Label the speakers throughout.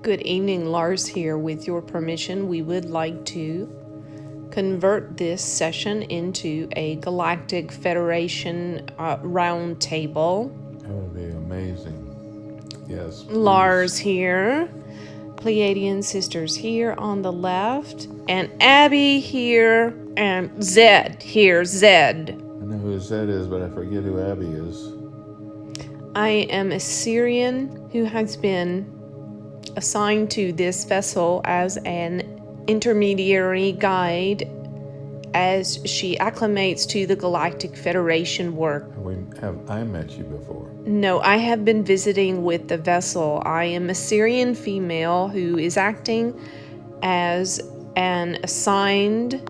Speaker 1: Good evening, Lars here. With your permission, we would like to convert this session into a Galactic Federation round table.
Speaker 2: That would be amazing. Yes, please.
Speaker 1: Lars here, Pleiadian sisters here on the left, and Abby here, and Zed here, Zed.
Speaker 2: I know who Zed is, but I forget who Abby is.
Speaker 1: I am a Syrian who has been assigned to this vessel as an intermediary guide as she acclimates to the Galactic Federation work.
Speaker 2: Have I met you before?
Speaker 1: No, I have been visiting with the vessel. I am a Syrian female who is acting as an assigned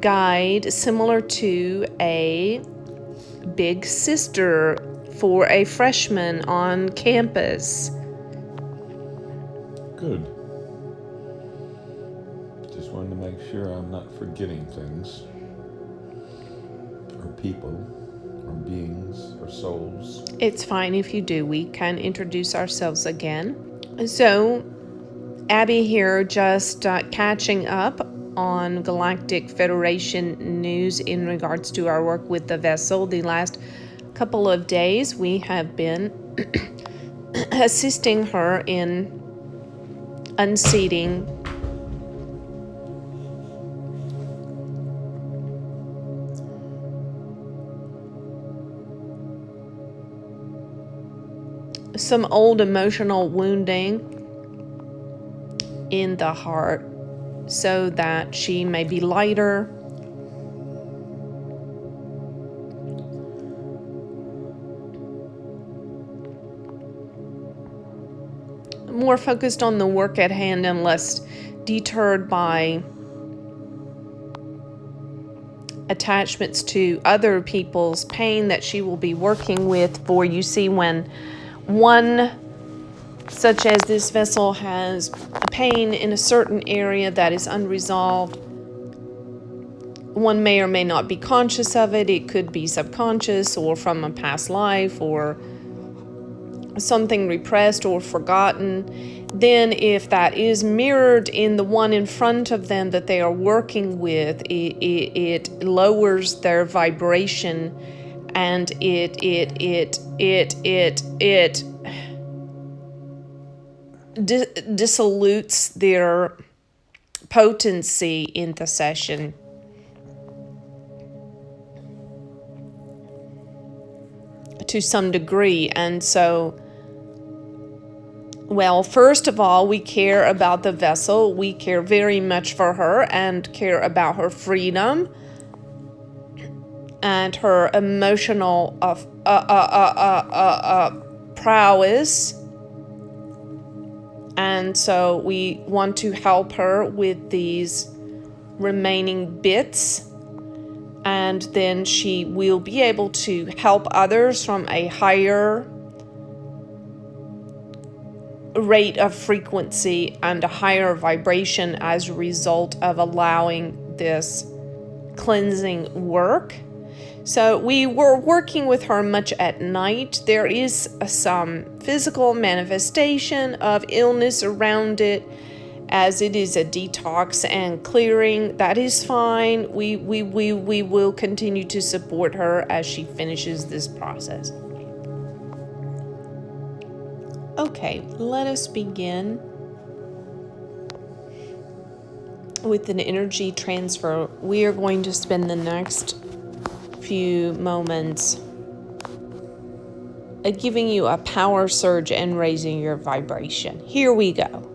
Speaker 1: guide, similar to a big sister for a freshman on campus.
Speaker 2: Good. Just wanted to make sure I'm not forgetting things, or people, or beings, or souls.
Speaker 1: It's fine if you do. We can introduce ourselves again. So, Abby here, just catching up on Galactic Federation news in regards to our work with the vessel. The last couple of days, we have been assisting her in unseating some old emotional wounding in the heart so that she may be lighter, more focused on the work at hand and less deterred by attachments to other people's pain that she will be working with. For you see, when one such as this vessel has a pain in a certain area that is unresolved, one may or may not be conscious of it. It could be subconscious or from a past life or something repressed or forgotten. Then if that is mirrored in the one in front of them that they are working with, it lowers their vibration, and it dissolutes their potency in the session. To some degree. And so, well, first of all, we care about the vessel. We care very much for her and care about her freedom and her emotional prowess. And so we want to help her with these remaining bits, and then she will be able to help others from a higher rate of frequency and a higher vibration as a result of allowing this cleansing work. So we were working with her much at night. There is some physical manifestation of illness around it, as it is a detox and clearing. That is fine. We will continue to support her as she finishes this process. Okay, let us begin with an energy transfer. We are going to spend the next few moments giving you a power surge and raising your vibration. Here we go.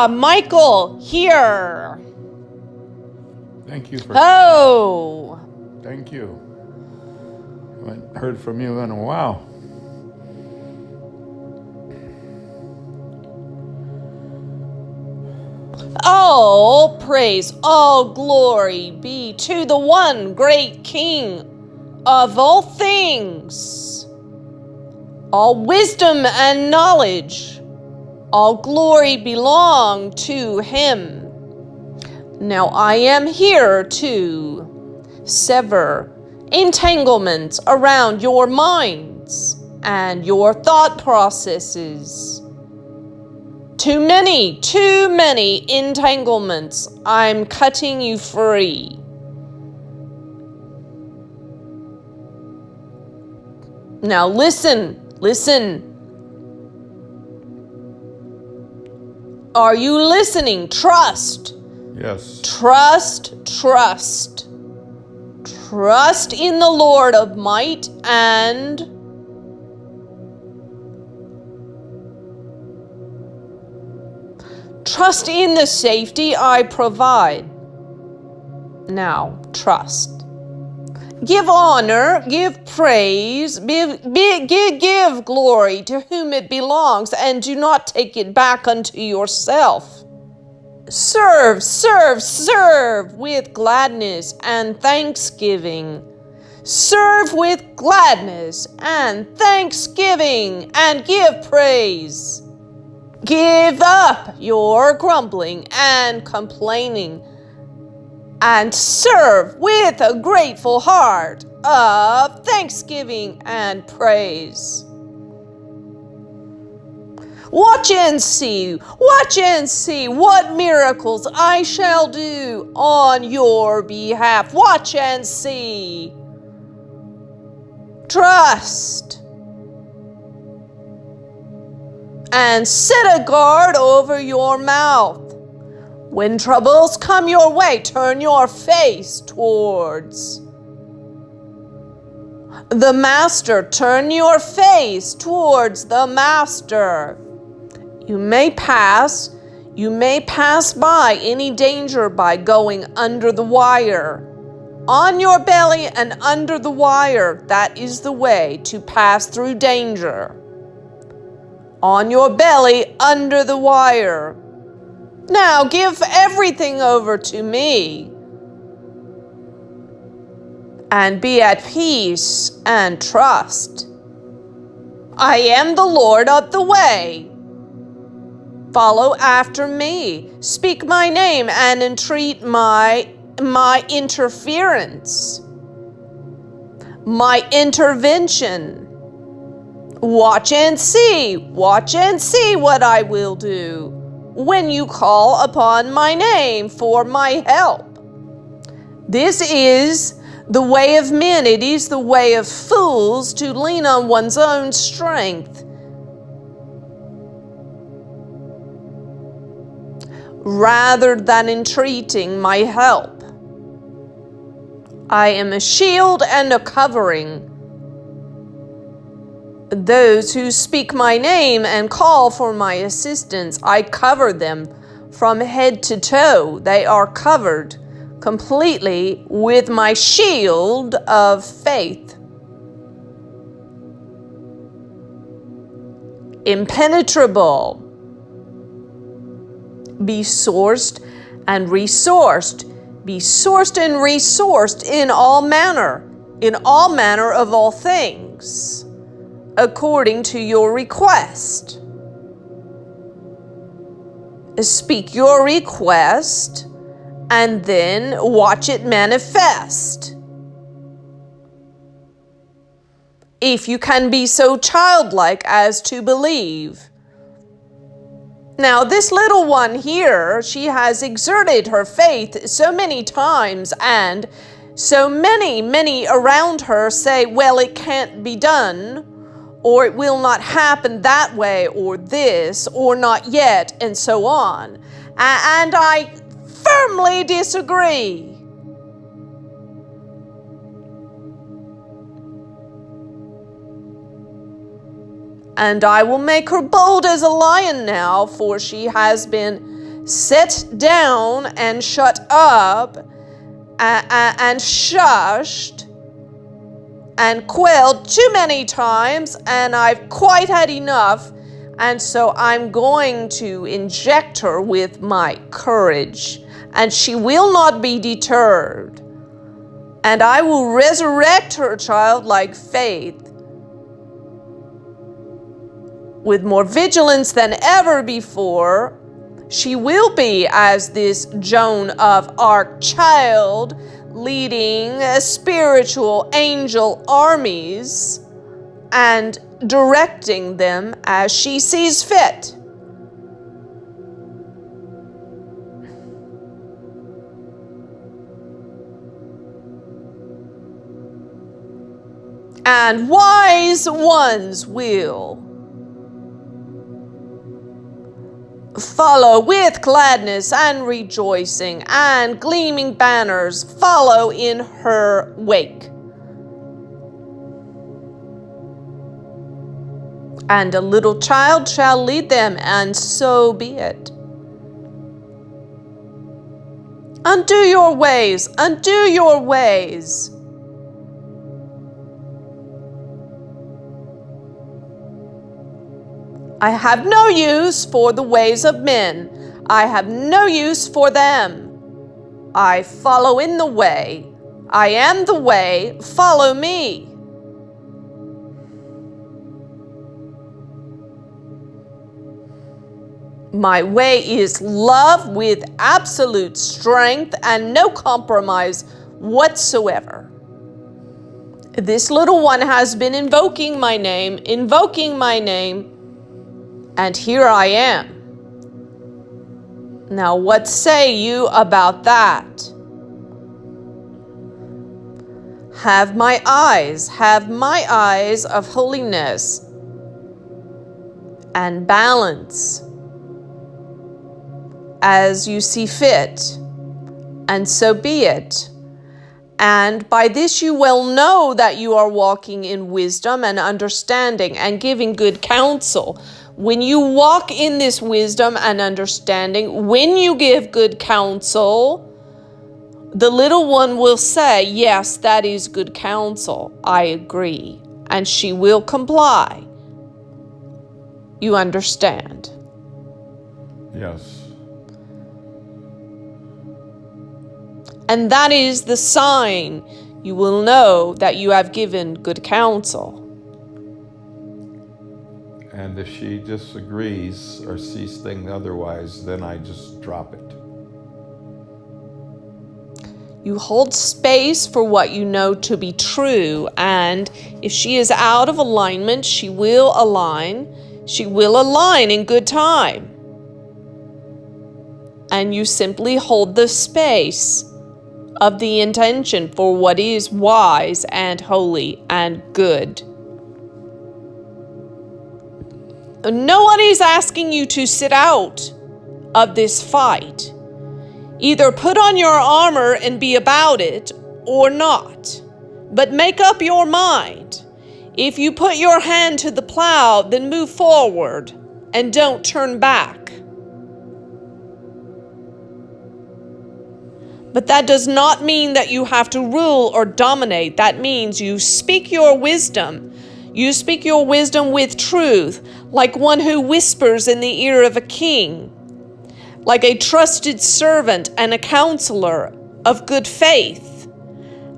Speaker 1: Michael, here.
Speaker 2: Thank you for...
Speaker 1: Oh!
Speaker 2: Thank you. I haven't heard from you in a while.
Speaker 1: All praise, all glory be to the one great King of all things. All wisdom and knowledge, all glory belong to him. Now I am here to sever entanglements around your minds and your thought processes. Too many entanglements. I'm cutting you free. Now listen. Are you listening? Trust.
Speaker 2: Yes.
Speaker 1: Trust. Trust in the Lord of might and trust in the safety I provide. Now, trust. Give honor, give praise, give glory to whom it belongs, and do not take it back unto yourself. Serve with gladness and thanksgiving. Serve with gladness and thanksgiving, and give praise. Give up your grumbling and complaining, and serve with a grateful heart of thanksgiving and praise. Watch and see what miracles I shall do on your behalf. Watch and see. Trust. And set a guard over your mouth. When troubles come your way, turn your face towards the Master. Turn your face towards the Master. You may pass by any danger by going under the wire. On your belly and under the wire, that is the way to pass through danger. On your belly, under the wire. Now give everything over to me, and be at peace and trust. I am the Lord of the way. Follow after me. Speak my name and entreat my interference, my intervention. Watch and see what I will do when you call upon my name for my help. This is the way of men. It is the way of fools to lean on one's own strength rather than entreating my help. I am a shield and a covering. Those who speak my name and call for my assistance, I cover them from head to toe. They are covered completely with my shield of faith. Impenetrable. Be sourced and resourced. Be sourced and resourced in all manner of all things, according to your request. Speak your request and then watch it manifest. If you can be so childlike as to believe. Now, this little one here, she has exerted her faith so many times, and so many around her say, well, it can't be done, or it will not happen that way, or this, or not yet, and so on. And I firmly disagree. And I will make her bold as a lion now, for she has been set down and shut up and shushed and quelled too many times, and I've quite had enough, and so I'm going to inject her with my courage, and she will not be deterred. And I will resurrect her childlike faith with more vigilance than ever before. She will be as this Joan of Arc child, leading spiritual angel armies, and directing them as she sees fit. And wise ones will follow with gladness and rejoicing, and gleaming banners follow in her wake. And a little child shall lead them, and so be it. Undo your ways, undo your ways. I have no use for the ways of men. I have no use for them. I follow in the way. I am the way. Follow me. My way is love with absolute strength and no compromise whatsoever. This little one has been invoking my name, and here I am. Now, what say you about that? Have my eyes of holiness and balance as you see fit, and so be it. And by this you will know that you are walking in wisdom and understanding and giving good counsel. When you walk in this wisdom and understanding, when you give good counsel, the little one will say, yes, that is good counsel. I agree. And she will comply. You understand?
Speaker 2: Yes.
Speaker 1: And that is the sign you will know that you have given good counsel.
Speaker 2: And if she disagrees or sees things otherwise, then I just drop it.
Speaker 1: You hold space for what you know to be true, and if she is out of alignment, she will align. She will align in good time. And you simply hold the space of the intention for what is wise and holy and good. No one is asking you to sit out of this fight. Either put on your armor and be about it or not. But make up your mind. If you put your hand to the plow, then move forward and don't turn back. But that does not mean that you have to rule or dominate. That means you speak your wisdom. You speak your wisdom with truth, like one who whispers in the ear of a king, like a trusted servant and a counselor of good faith.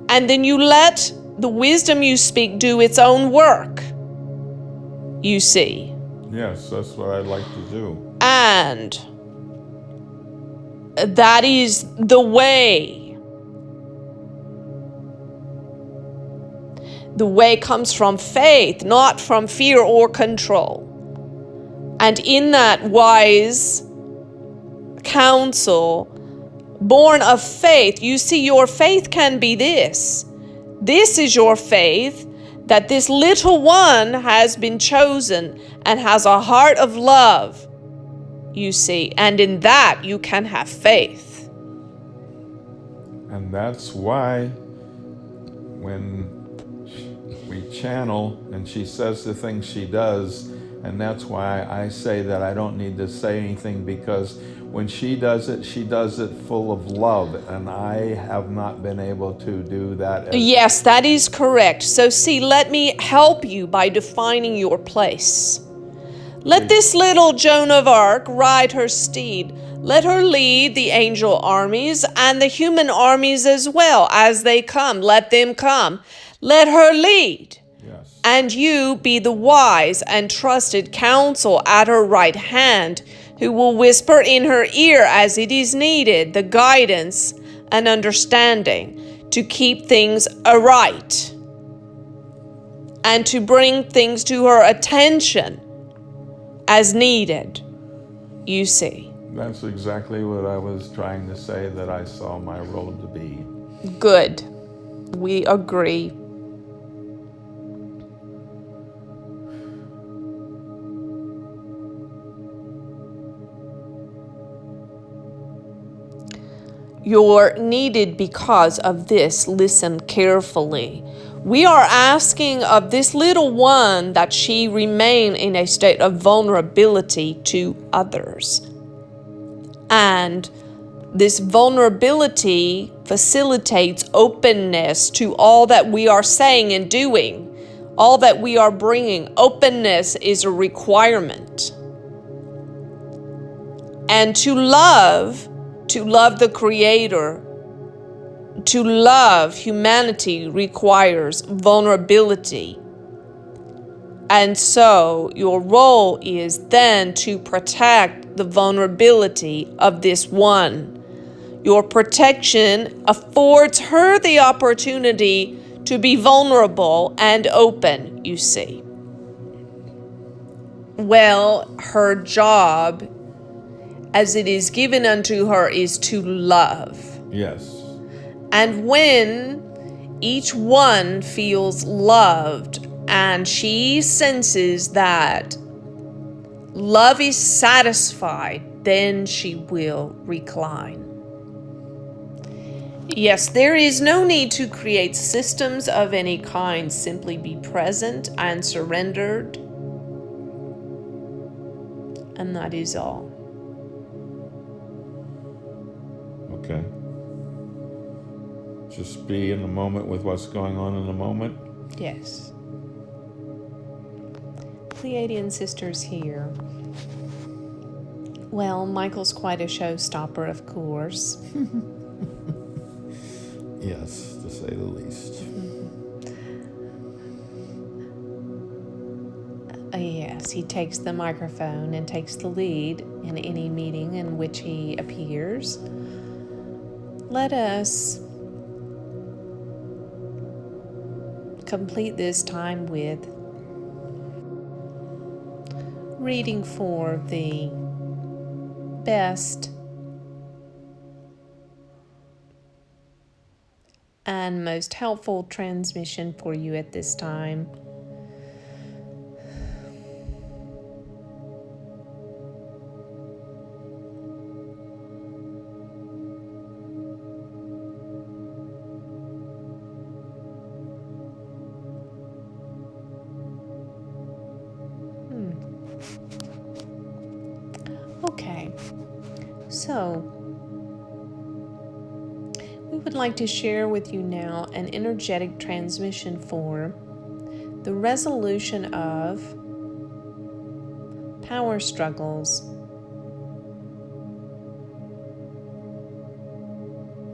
Speaker 1: And then you let the wisdom you speak do its own work, you see.
Speaker 2: Yes, that's what I'd like to do.
Speaker 1: And that is the way. The way comes from faith, not from fear or control. And in that wise counsel, born of faith, you see, your faith can be this. This is your faith, that this little one has been chosen and has a heart of love, you see. And in that, you can have faith.
Speaker 2: And that's why when we channel and she says the things she does, and that's why I say that I don't need to say anything, because when she does it full of love, and I have not been able to do that.
Speaker 1: Yes, that is correct. So see, let me help you by defining your place. Let this little Joan of Arc ride her steed. Let her lead the angel armies and the human armies as well as they come. Let them come. Let her lead.
Speaker 2: Yes.
Speaker 1: And you be the wise and trusted counsel at her right hand, who will whisper in her ear as it is needed, the guidance and understanding to keep things aright. and to bring things to her attention as needed, you see.
Speaker 2: That's exactly what I was trying to say that I saw my role to be.
Speaker 1: Good. We agree. You're needed because of this. Listen carefully. We are asking of this little one that she remain in a state of vulnerability to others. And this vulnerability facilitates openness to all that we are saying and doing, all that we are bringing. Openness is a requirement. And to love the Creator, to love humanity requires vulnerability. And so your role is then to protect the vulnerability of this one. Your protection affords her the opportunity to be vulnerable and open, you see. Well, her job, as it is given unto her, is to love.
Speaker 2: Yes.
Speaker 1: And when each one feels loved and she senses that love is satisfied, then she will recline. Yes, there is no need to create systems of any kind. Simply be present and surrendered. And that is all.
Speaker 2: Okay. Just be in the moment with what's going on in the moment.
Speaker 1: Yes. Pleiadian sisters here. Well, Michael's quite a showstopper, of course.
Speaker 2: Yes, to say the least.
Speaker 1: Yes, he takes the microphone and takes the lead in any meeting in which he appears. Let us complete this time with reading for the best and most helpful transmission for you at this time. Okay, so we would like to share with you now an energetic transmission for the resolution of power struggles.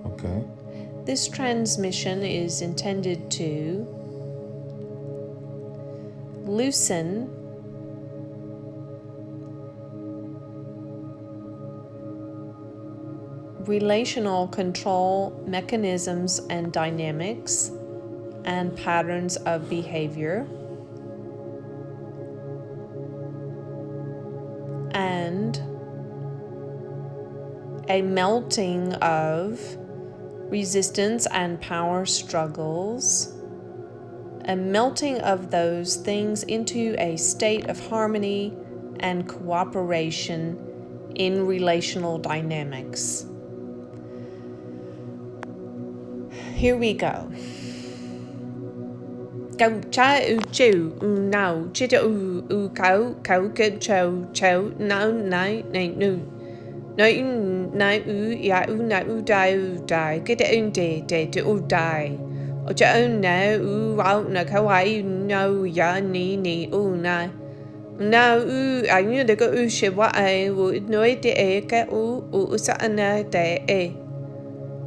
Speaker 2: Okay.
Speaker 1: This transmission is intended to loosen relational control mechanisms and dynamics and patterns of behavior, and a melting of resistance and power struggles, a melting of those things into a state of harmony and cooperation in relational dynamics. Here we go. Câu cha u chiu u nào chi cho u khẩu khẩu kêu chầu chầu nào nai này nu nói nai u nai cái để để u đài ở cha nai u vào na khẩu ai nào ya ni u nai nào anh như để có sẽ qua ai nói để cái u sa na để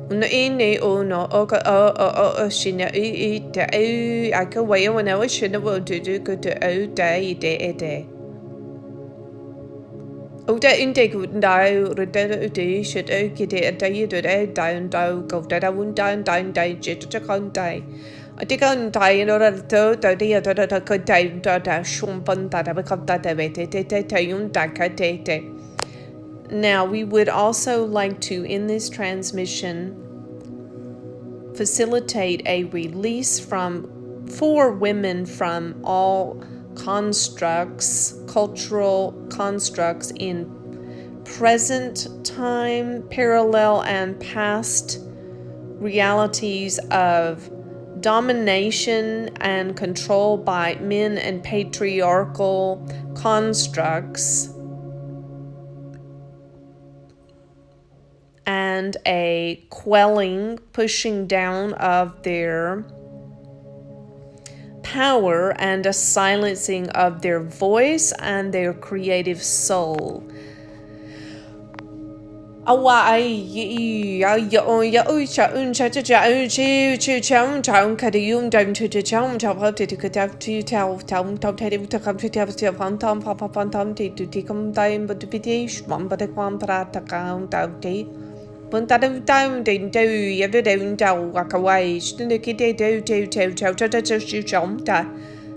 Speaker 1: no ini o no o shina I te I ka wai o na shina wo do go to o day de o da in de good dai ro da de should o ki de da you do da down go da won down dai jet to con dai I think I'm dying or now, we would also like to, in this transmission, facilitate a release for women from all constructs, cultural constructs in present time, parallel, and past realities of domination and control by men and patriarchal constructs, and a quelling, pushing down of their power, and a silencing of their voice and their creative soul.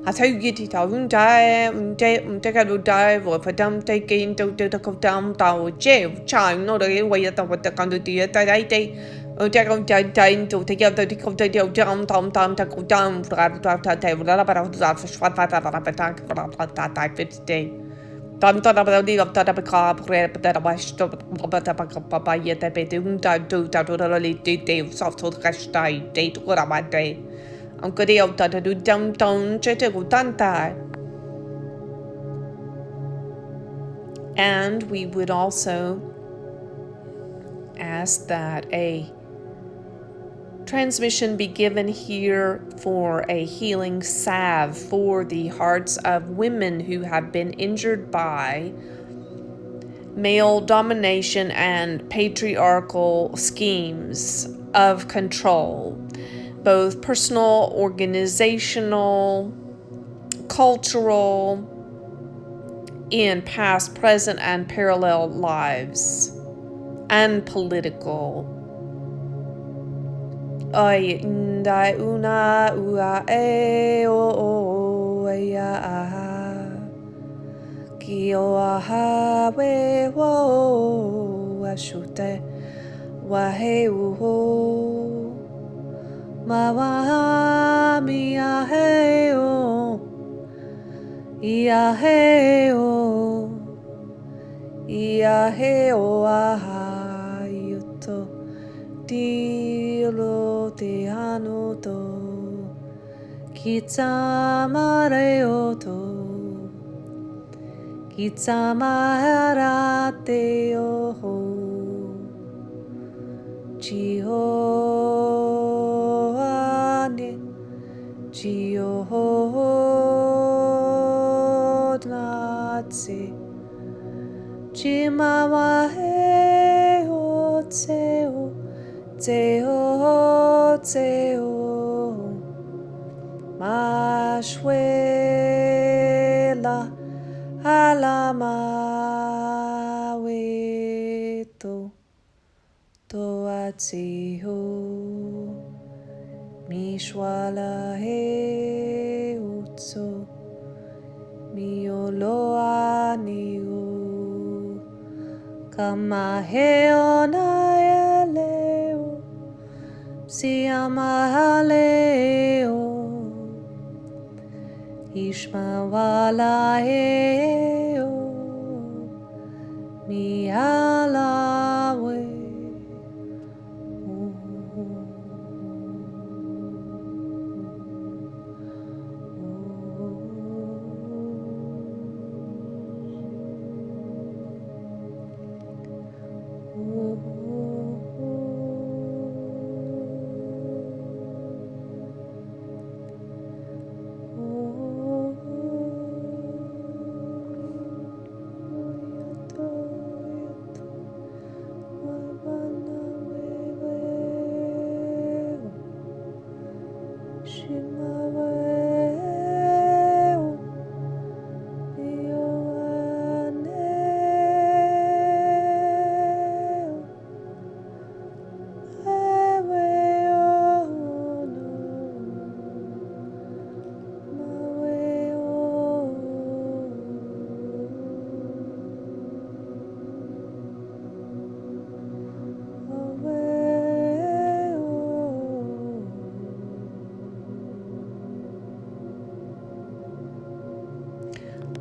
Speaker 1: I tell you to don't die, take a die, or for them taking to the down down jail, child, not the way at what the kind of dear that I take. Take on time to take out the down, to go down, and we would also ask that a transmission be given here for a healing salve for the hearts of women who have been injured by male domination and patriarchal schemes of control, both personal, organizational, cultural, in past, present, and parallel lives, and political. Oi ndai una ua e o ia ki o aha we wo ashute wa he uho ma wa mi a he o ia he o aha yuto Dilo te ano to Kitsamare oto Kitsamara te oho Chihoane Chihodanatse Chimawa he o tseo Teo Mashwela Alamaweto Toatio Mishwala he utso Mioloanio Kamaheo naeleo Siamaleo Ishmawalaeo Mialawe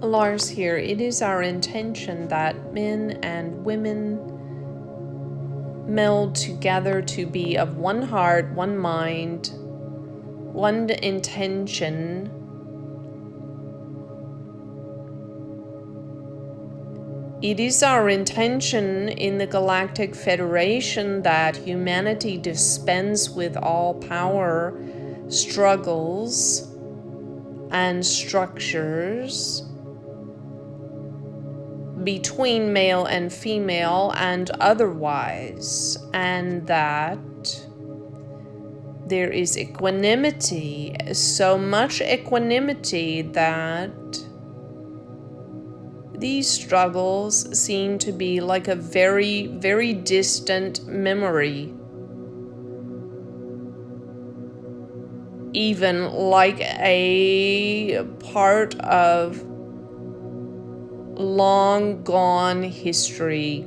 Speaker 1: Lars here, it is our intention that men and women meld together to be of one heart, one mind, one intention. It is our intention in the Galactic Federation that humanity dispense with all power, struggles, and structures between male and female and otherwise, and that there is equanimity, so much equanimity that these struggles seem to be like a very, very distant memory. Even like a part of long gone history.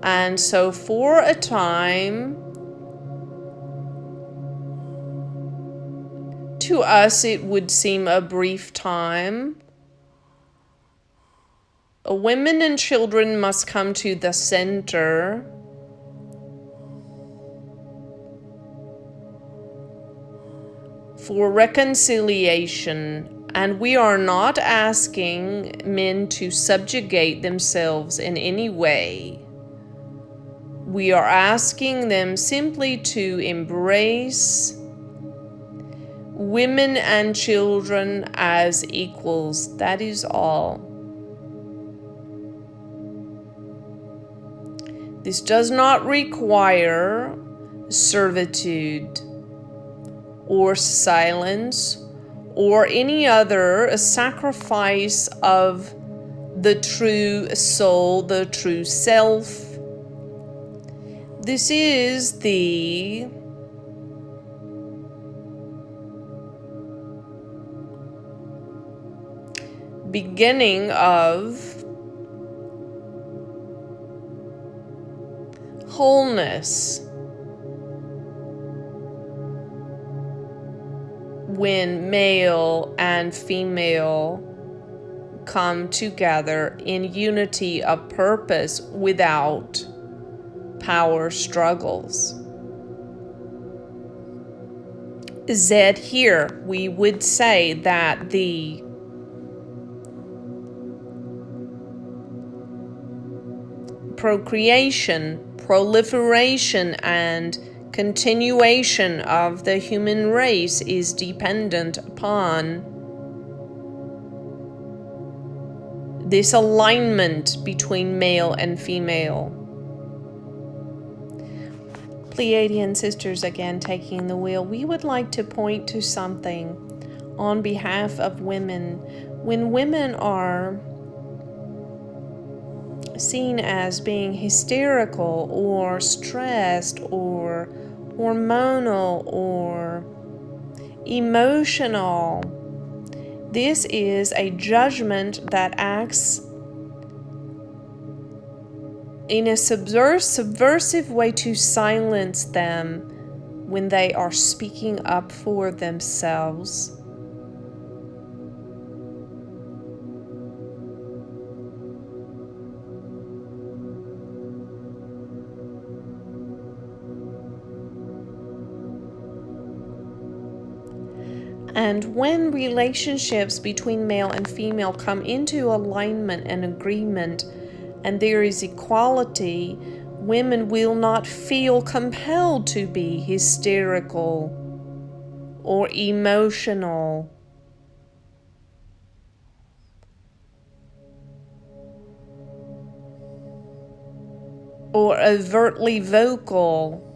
Speaker 1: And so for a time, to us it would seem a brief time, women and children must come to the center for reconciliation. And we are not asking men to subjugate themselves in any way. We are asking them simply to embrace women and children as equals. That is all. This does not require servitude or silence or any other sacrifice of the true soul, the true self. This is the beginning of wholeness. When male and female come together in unity of purpose without power struggles. Zed here, we would say that the procreation, proliferation, and continuation of the human race is dependent upon this alignment between male and female. Pleiadian sisters again taking the wheel. We would like to point to something on behalf of women. When women are seen as being hysterical or stressed or hormonal or emotional, this is a judgment that acts in a subversive way to silence them when they are speaking up for themselves. And when relationships between male and female come into alignment and agreement, and there is equality, women will not feel compelled to be hysterical or emotional or overtly vocal.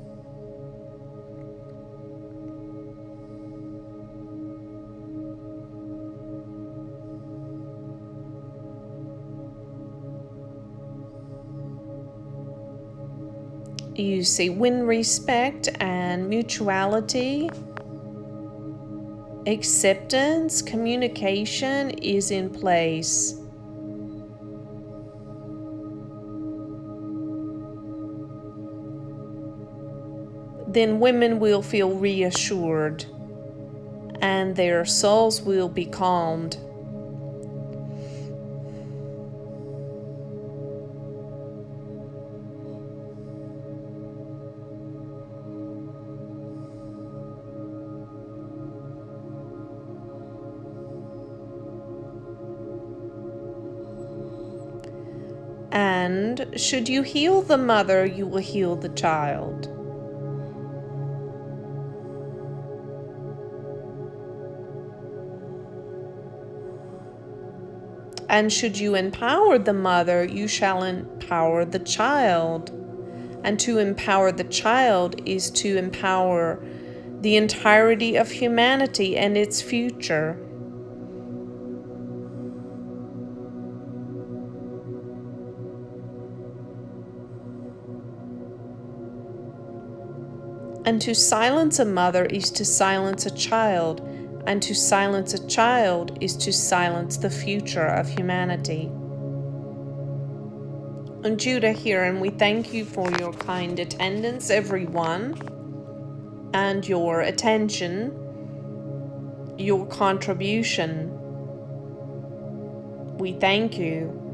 Speaker 1: You see, when respect and mutuality, acceptance, communication is in place, then women will feel reassured and their souls will be calmed. And should you heal the mother, you will heal the child. And should you empower the mother, you shall empower the child. And to empower the child is to empower the entirety of humanity and its future. And to silence a mother is to silence a child, and to silence a child is to silence the future of humanity. And Judah here, and we thank you for your kind attendance, everyone, and your attention, your contribution. We thank you.